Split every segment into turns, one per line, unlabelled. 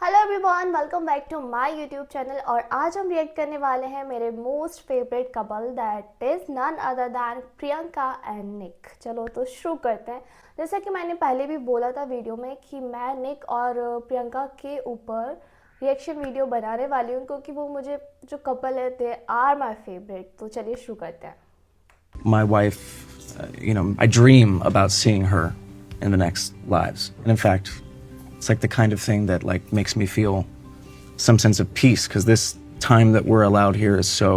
Hello everyone, welcome back to my YouTube channel. और आज हम रिएक्ट करने वाले हैं मेरे most favourite couple, that is none other than Priyanka and Nick. चलो तो शुरू करते हैं। जैसा कि मैंने पहले भी बोला था वीडियो में कि मैं निक और प्रियंका के ऊपर रिएक्शन वीडियो बनाने वाली हूँ, क्योंकि वो मुझे जो कपल है दे आर माई फेवरेट। तो चलिए शुरू करते हैं।
My wife, I dream about seeing her in the next lives. And in fact, it's like the kind of thing that makes me feel some sense of peace, because this time that we're allowed here is so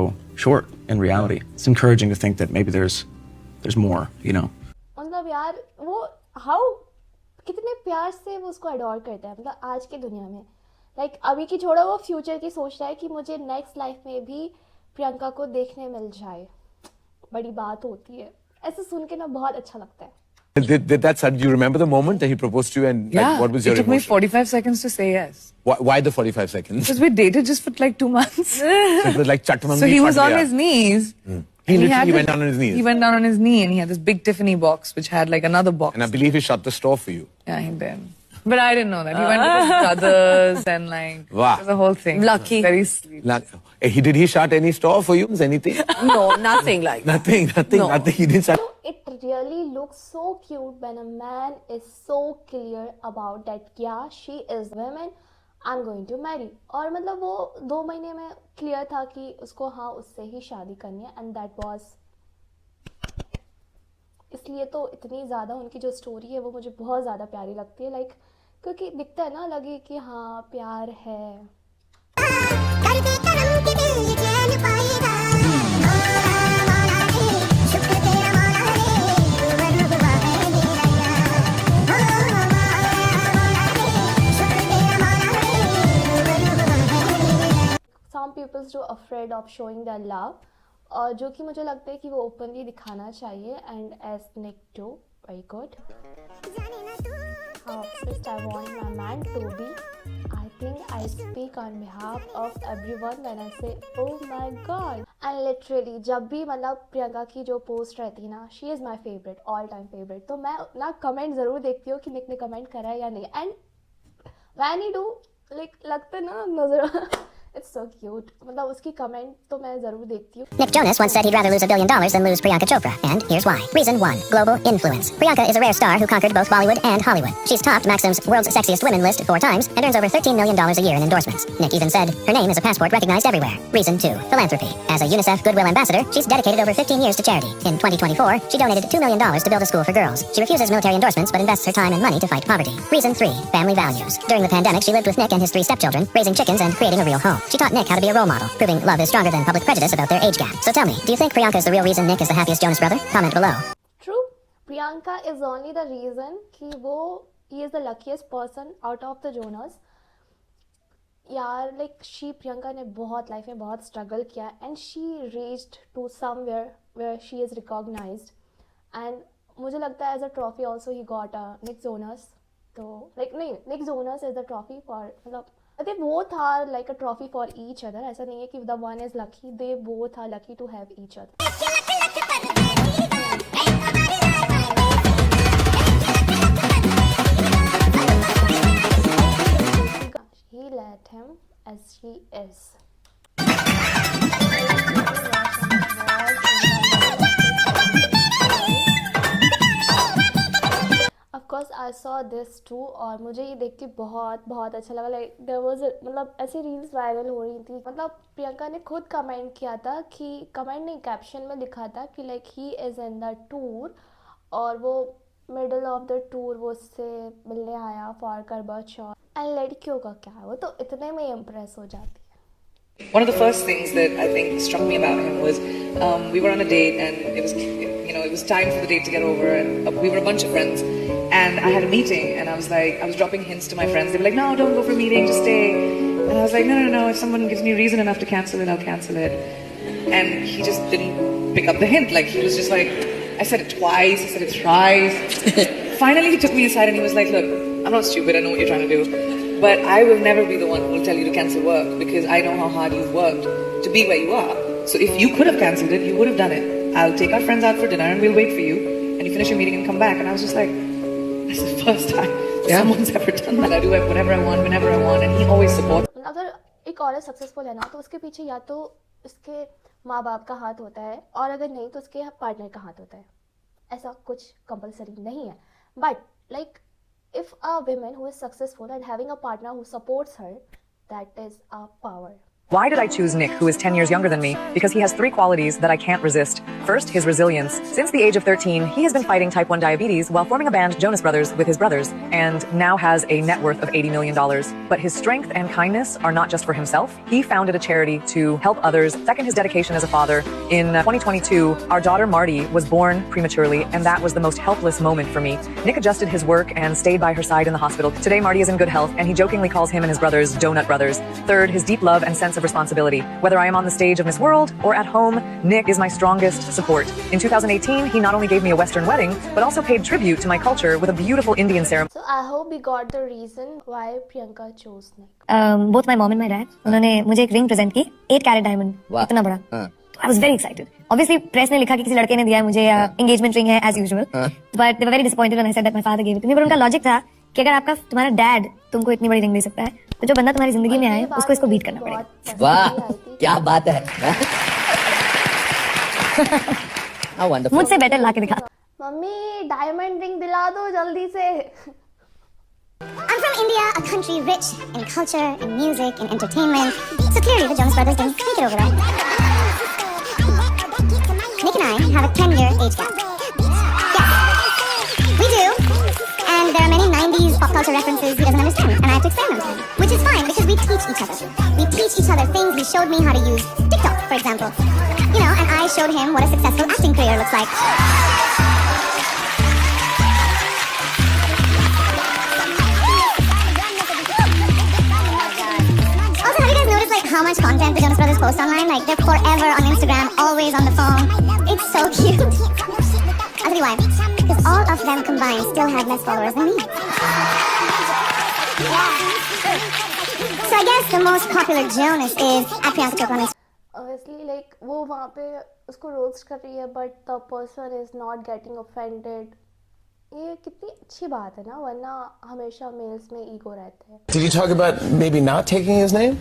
short in reality. It's encouraging to think that maybe there's more,
मतलब यार वो how कितने प्यार से वो उसको adore करता है, मतलब आज की दुनिया में। अभी की छोड़ो, वो फ्यूचर की सोच रहा है कि मुझे नेक्स्ट लाइफ में भी प्रियंका को देखने मिल जाए। बड़ी बात होती है, ऐसे सुन के ना बहुत अच्छा लगता है।
Did that sudden, do you remember the moment that he proposed to you and what was your
it took
emotion?
me 45 seconds to say yes.
Why the 45 seconds?
Because we dated just for like 2 months.
So it was like Chattamam.
So he was on his knees.
He
and
literally went down on his knees.
He went down on his knee and he had this big Tiffany box which had like another box.
And I believe he shut the store for you.
Yeah, he did. But I didn't know that. He went with his brothers and like
Wow.
it was a whole thing.
Lucky.
Very sweet.
Did he shut any store for you? Anything?
No, nothing like that.
Nothing. He didn't shut.
It really looks so cute when a man is so clear about that, yeah, she is woman, I'm going to marry. और मतलब वो 2 महीने में clear था कि उसको हाँ उससे ही शादी करनी है, एंड दैट वाज, इसलिए तो इतनी ज़्यादा उनकी जो स्टोरी है वो मुझे बहुत ज़्यादा प्यारी लगती है। क्योंकि दिखता है ना, लगे कि हाँ प्यार है। सम पीपल्स जो afraid of showing their love, और जो कि मुझे लगता है कि वो ओपनली दिखाना चाहिए, and as Nick too, very good. How obsessed I want my man to be. I think I speak on behalf of everyone when I say, oh my god. And literally जब भी मतलब प्रियंका की जो post रहती है ना, she is my favorite, all time favorite, तो मैं ना कमेंट ज़रूर देखती हूँ कि निक ने कमेंट करा है या नहीं। एंड when he do, लगता है ना नजर It's so cute. मतलब उसकी कमेंट तो मैं जरूर देखती हूँ।
Nick Jonas once said he'd rather lose $1 billion than lose Priyanka Chopra, and here's why. Reason 1. Global influence. Priyanka is a rare star who conquered both Bollywood and Hollywood. She's topped Maxim's World's Sexiest Women list 4 times and earns over $13 million a year in endorsements. Nick even said her name is a passport recognized everywhere. Reason 2. Philanthropy. As a UNICEF Goodwill Ambassador, she's dedicated over 15 years to charity. In 2024, she donated $2 million to build a school for girls. She refuses military endorsements but invests her time and money to fight poverty. Reason 3. Family values. During the pandemic, she lived with Nick and his 3 stepchildren, raising chickens and creating a real home. She taught Nick how to be a role model, proving love is stronger than public prejudice about their age gap. So tell me, do you think Priyanka is the real reason Nick is the happiest Jonas brother? Comment below.
True. Priyanka is only the reason कि वो he is the luckiest person out of the Jonas. यार प्रियंका ने बहुत life में बहुत struggle किया, and she reached to somewhere where she is recognised, and मुझे लगता है as a trophy also he got a Nick Jonas. तो नहीं, Nick Jonas is the trophy for, मतलब they both are like a trophy for each other. ऐसा नहीं है कि the one is lucky, they both are lucky to have each other. He let him as he is. I saw this too, और मुझे ये देख के बहुत बहुत अच्छा लगा। there was मतलब ऐसे रील्स वायरल हो रही थी, मतलब प्रियंका ने खुद कमेंट किया था कि, कमेंट नहीं कैप्शन में लिखा था कि he is in the tour, और वो मिडल ऑफ द टूर वो उससे मिलने आया फॉर करवा चौथ, एंड लड़कियों का क्या है, वो तो इतने में इम्प्रेस हो जाती है।
One of the first things that I think struck me about him was we were on a date and it was time for the date to get over, and we were a bunch of friends and I had a meeting and I was dropping hints to my friends. They were like, no, don't go for a meeting, just stay. And I was like, no, if someone gives me reason enough to cancel it, I'll cancel it. And he just didn't pick up the hint. He was just like, I said it twice, I said it thrice. Finally he took me aside and he was like, look, I'm not stupid, I know what you're trying to do. But I will never be the one who will tell you to cancel work, because I know how hard you've worked to be where you are. So if you could have cancelled it, you would have done it. I'll take our friends out for dinner and we'll wait for you. And you finish your meeting and come back. And I was just like, this is the first time someone's ever done that. I do whatever I want, whenever I want, and he always supports.
अगर एक औरत successful है ना तो उसके पीछे या तो उसके माँ बाप का हाथ होता है और अगर नहीं तो उसके पार्टनर का हाथ होता है. ऐसा कुछ कंपलसरी नहीं है. But like if a woman who is successful and having a partner who supports her, that is a power.
Why did I choose Nick, who is 10 years younger than me? Because he has 3 qualities that I can't resist. First, his resilience. Since the age of 13, he has been fighting type 1 diabetes while forming a band, Jonas Brothers, with his brothers, and now has a net worth of $80 million. But his strength and kindness are not just for himself. He founded a charity to help others. Second, his dedication as a father. In 2022, our daughter Marty was born prematurely, and that was the most helpless moment for me. Nick adjusted his work and stayed by her side in the hospital. Today, Marty is in good health, and he jokingly calls him and his brothers Donut Brothers. Third, his deep love and sense of responsibility. Whether I am on the stage of Miss World or at home, Nick is my strongest support. In 2018, he not only gave me a Western wedding, but also paid tribute to my culture with a beautiful Indian ceremony.
So I hope we got the reason why Priyanka chose Nick.
Both my mom and my dad, उन्होंने मुझे एक ring present की 8 carat diamond, इतना बड़ा. I was very excited. Obviously, press ने लिखा कि किसी लड़के ने दिया है मुझे, engagement ring है as usual. But they were very disappointed when I said that my father gave it to me. पर उनका लॉजिक था कि अगर आपका तुम्हारा डैड तुमको इतनी बड़ी रिंग दे सकता है, तो जो बंदा तुम्हारी जिंदगी में आए उसको इसको बीट करना पड़ेगा.
वाह, क्या बात है. How wonderful.
मुझसे बेटर ला के दिखा.
मम्मी डायमंड रिंग दिला दो जल्दी से.
I'm from India, a country rich in culture, in music, in entertainment. So clearly the Jonas Brothers didn't make it over there. Nick and I have a 10-year age gap. Yes, we do. And there are many 90s pop culture references he doesn't understand, and I have to explain them to him. Which is fine, because we teach each other. We teach each other things. He showed me how to use TikTok, for example. You know, and I showed him what a successful acting career looks like. Also, have you guys noticed like how much content the Jonas Brothers post online? Like they're forever on Instagram, always on the phone. It's so cute. I'll tell you why. Because all of them combined still have less followers than me. So I guess the most popular Jonas is at Priyanka Chopra on Instagram.
Obviously, like वो वहाँ पे उसको roast कर रही है, but the person is not getting offended. ये कितनी अच्छी बात है ना, वरना हमेशा मेल्स में ईगो रहते हैं.
Did you talk about maybe not taking his name?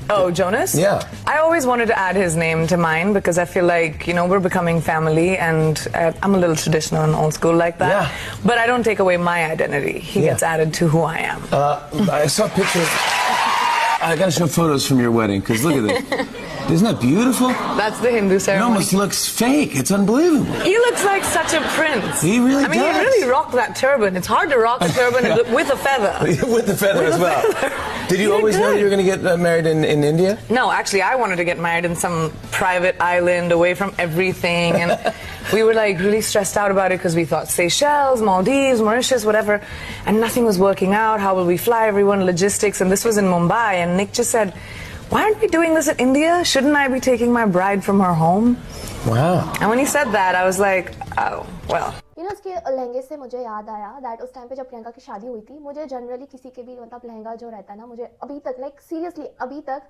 Oh, Jonas?
Yeah.
I always wanted to add his name to mine because I feel like, you know, we're becoming family and I'm a little traditional and old school like that.
Yeah.
But I don't take away my identity. He gets added to who I am.
I saw pictures. I gotta show photos from your wedding, because look at this. Isn't that beautiful?
That's the Hindu
It
ceremony.
almost looks fake. It's unbelievable.
He looks like such a prince.
He really
I mean,
does.
he really rocked that turban. It's hard to rock a turban with a feather.
With the feather as well. Did you
You're
always know
good.
you were going to get married in India?
No, actually, I wanted to get married in some private island away from everything. And we were like really stressed out about it because we thought Seychelles, Maldives, Mauritius, whatever. And nothing was working out. How will we fly everyone? Logistics. And this was in Mumbai. And Nick just said, why aren't we doing this in India? Shouldn't I be taking my bride from her home?
Wow.
And when he said that, I was like, oh, well.
You know, उसके लहंगे से मुझे याद आया that उस time पे जब प्रियंका की शादी हुई थी, मुझे जनरली किसी के भी मतलब लहंगा जो रहता है ना, मुझे अभी तक लाइक सीरियसली अभी तक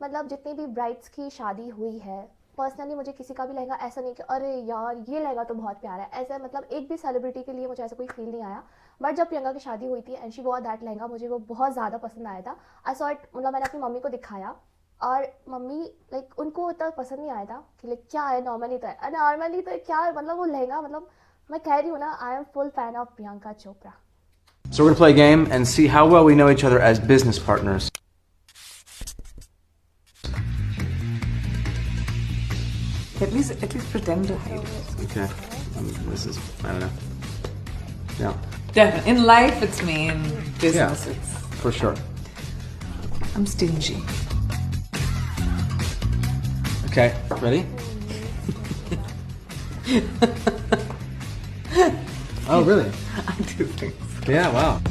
मतलब जितनी भी ब्राइड्स की शादी हुई है, पर्सनली मुझे किसी का भी लहंगा ऐसा नहीं कि अरे यार ये लहंगा तो बहुत प्यारा है, ऐसा मतलब एक भी सेलिब्रिटी के लिए मुझे ऐसा कोई फील नहीं आया. बट जब प्रियंका की शादी हुई थी and she war that lehenga, मुझे वो बहुत ज़्यादा पसंद आया था. आई सॉ इट, मतलब मैंने अपनी मम्मी को दिखाया और मम्मी लाइक उनको उतना पसंद नहीं आया था कि लाइक क्या है, नॉर्मली तो है, नॉर्मली तो क्या है, मतलब वो लहंगा, मतलब मैं कह रही हूँ ना, I am full fan of Priyanka Chopra.
So we're gonna play a game and see how well we know each other as business partners.
At least pretend to hide it.
Okay. This is, I don't know. Yeah.
Definitely. In life, it's me. In business,
Yeah.
it's...
For sure.
I'm stingy.
Okay. Ready? Oh, really?
I do think so.
Yeah, wow.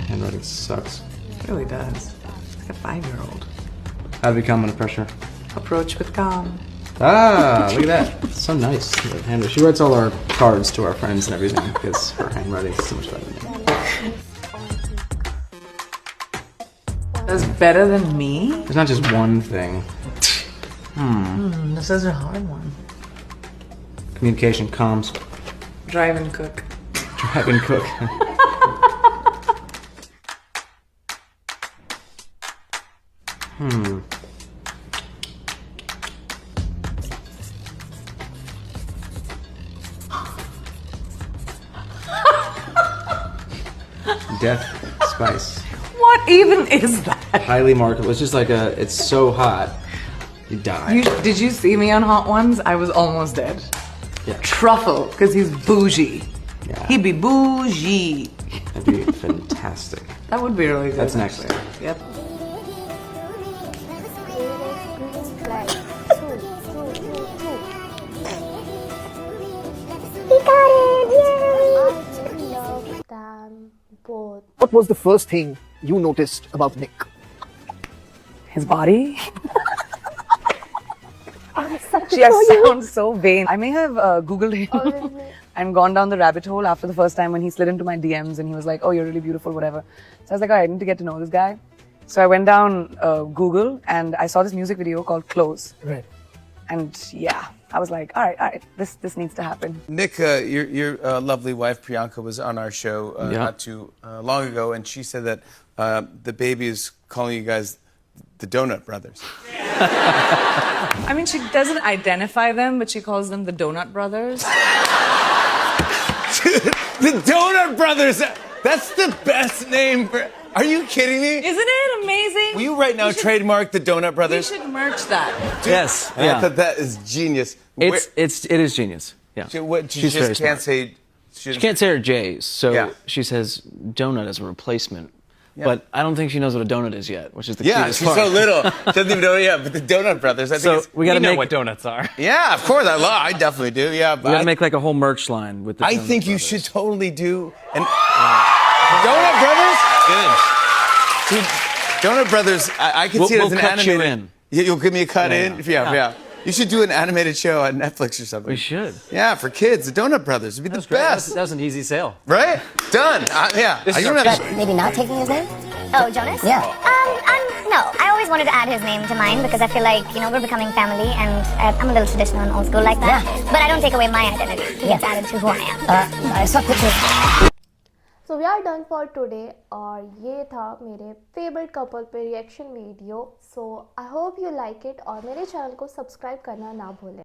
Handwriting sucks.
It really does. It's like a 5-year-old.
How to become under pressure?
Approach with calm.
Ah, look at that. So nice. The handwriting. She writes all our cards to our friends and everything because her handwriting is so much better than me.
That's better than me?
There's not just one thing.
This is a hard one.
Communication, comms.
Drive and cook.
Dragon Cook. Death spice.
What even is that?
Highly marketable. It's just like it's so hot, you die.
Did you see me on Hot Ones? I was almost dead.
Yeah.
Truffle, because he's bougie.
Yeah.
He'd be bougie.
That'd be fantastic.
That would be really good.
That's next.
actually. Yep.
Both.
What was the first thing you noticed about Nick?
His body. She sounds so vain. I may have Googled him and gone down the rabbit hole after the first time when he slid into my DMs and he was like, "Oh, you're really beautiful," whatever. So I was like, "All right, I need to get to know this guy." So I went down Google and I saw this music video called "Close."
Right.
And yeah, I was like, all right, this needs to happen.
Nick, your lovely wife Priyanka was on our show not too long ago, and she said that the baby is calling you guys the Donut Brothers.
I mean, she doesn't identify them, but she calls them the Donut Brothers.
The Donut Brothers! That's the best name for... Are you kidding me?
Isn't it amazing?
Will you right now trademark the Donut Brothers?
We should merch that.
Yes.
I thought that is genius.
It is genius. Yeah.
She
She's very
just can't
smart.
say...
She can't say her J's, so
Yeah.
she says donut as a replacement. But I don't think she knows what a donut is yet, which is the
Yeah,
cutest
she's
part.
so little. She doesn't even know. Yeah, but the Donut Brothers. I think
So
it's,
we got to
know
make
what donuts are.
Yeah, of course. I definitely do. Yeah,
we
but
got to make like a whole merch line with the.
I
Donut
think you
Brothers.
should totally do an Donut Brothers. Good. Donut Brothers. I can see it
We'll
as an
cut
animated.
you in.
Yeah, you'll give me a cut
Yeah,
in.
yeah.
Yeah. You should do an animated show on Netflix or something.
We should.
Yeah, for kids, the Donut Brothers would be the best.
That was an easy sale.
Right? Done. Yeah. I don't have to-
Maybe not taking his name? Oh, Jonas?
Yeah.
No, I always wanted to add his name to mine because I feel like, we're becoming family and I'm a little traditional and old school like that.
Yeah.
But I don't take away my identity. It's added to who I am.
I saw pictures.
So we are done for today और ये था मेरे favourite couple पे reaction video. So I hope you like it और मेरे channel को subscribe करना ना भूलें.